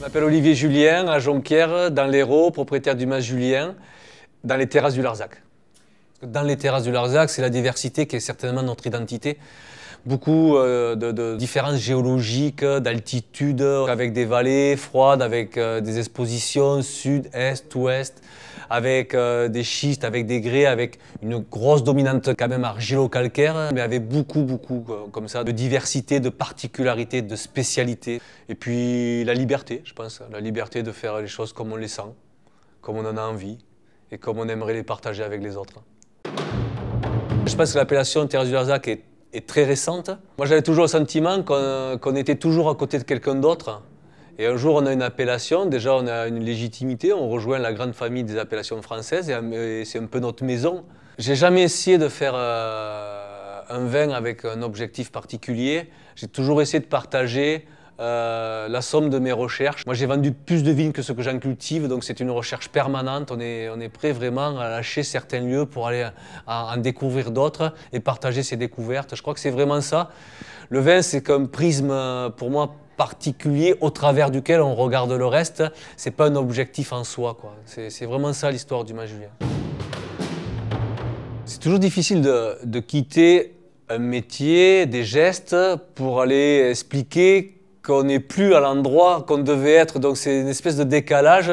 m'appelle Olivier Julien, à Jonquière, dans l'Hérault, propriétaire du Mas Julien, dans les terrasses du Larzac. Dans les terrasses du Larzac, c'est la diversité qui est certainement notre identité. Beaucoup de différences géologiques, d'altitude, avec des vallées froides, avec des expositions sud, est, ouest, avec des schistes, avec des grès, avec une grosse dominante quand même argilo-calcaire, mais avec beaucoup comme ça de diversité, de particularités, de spécialités. Et puis la liberté, je pense, la liberté de faire les choses comme on les sent, comme on en a envie et comme on aimerait les partager avec les autres. Je pense que l'appellation Terrasses du Larzac est très récente. Moi, j'avais toujours le sentiment qu'on était toujours à côté de quelqu'un d'autre. Et un jour, on a une appellation, déjà on a une légitimité, on rejoint la grande famille des appellations françaises et c'est un peu notre maison. J'ai jamais essayé de faire un vin avec un objectif particulier. J'ai toujours essayé de partager la somme de mes recherches. Moi, j'ai vendu plus de vignes que ce que j'en cultive, donc c'est une recherche permanente. On est prêt vraiment à lâcher certains lieux pour aller en découvrir d'autres et partager ces découvertes. Je crois que c'est vraiment ça. Le vin, c'est qu'un prisme, pour moi, particulier au travers duquel on regarde le reste. C'est pas un objectif en soi, quoi. C'est vraiment ça l'histoire du Mas Julien. C'est toujours difficile de quitter un métier, des gestes, pour aller expliquer qu'on n'est plus à l'endroit qu'on devait être. Donc c'est une espèce de décalage.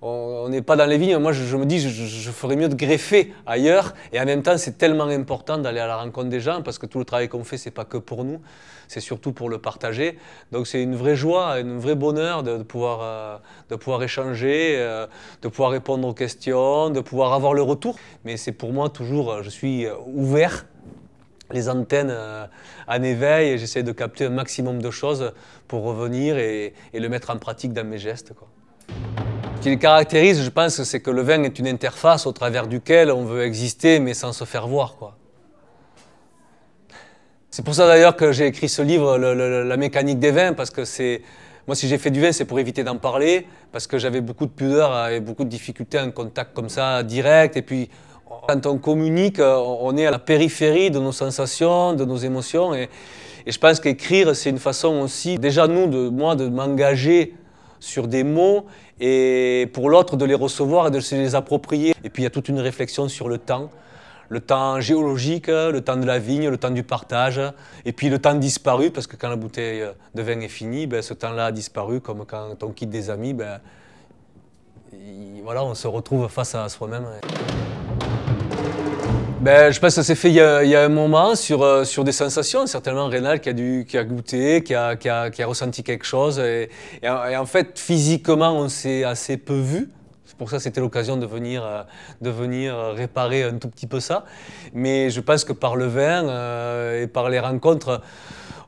On n'est pas dans les vignes. Moi, je me dis, je ferais mieux de greffer ailleurs. Et en même temps, c'est tellement important d'aller à la rencontre des gens parce que tout le travail qu'on fait, c'est pas que pour nous, c'est surtout pour le partager. Donc c'est une vraie joie, un vrai bonheur de pouvoir échanger, de pouvoir répondre aux questions, de pouvoir avoir le retour. Mais c'est pour moi toujours, je suis ouvert, les antennes en éveil et j'essaie de capter un maximum de choses pour revenir et le mettre en pratique dans mes gestes, quoi. Ce qui les caractérise, je pense, c'est que le vin est une interface au travers duquel on veut exister, mais sans se faire voir, quoi. C'est pour ça d'ailleurs que j'ai écrit ce livre, La mécanique des vins, parce que moi, si j'ai fait du vin, c'est pour éviter d'en parler, parce que j'avais beaucoup de pudeur et beaucoup de difficultés en contact comme ça, direct, et puis quand on communique, on est à la périphérie de nos sensations, de nos émotions, et je pense qu'écrire, c'est une façon aussi, déjà moi, de m'engager sur des mots et pour l'autre de les recevoir et de se les approprier. Et puis il y a toute une réflexion sur le temps géologique, le temps de la vigne, le temps du partage, et puis le temps disparu, parce que quand la bouteille de vin est finie, ben, ce temps-là a disparu, comme quand on quitte des amis, ben, voilà, on se retrouve face à soi-même. Ben, je pense que ça s'est fait il y a un moment sur des sensations, certainement Rénal qui a goûté, qui a ressenti quelque chose. Et en fait, physiquement, on s'est assez peu vu. C'est pour ça que c'était l'occasion de venir réparer un tout petit peu ça. Mais je pense que par le vin et par les rencontres,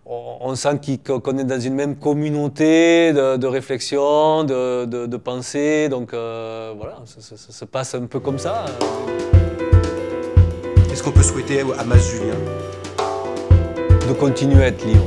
on sent qu'on est dans une même communauté de réflexion, de pensée. Donc voilà, ça se passe un peu comme ça. Qu'est-ce qu'on peut souhaiter à Mas Julien? De continuer à être libre.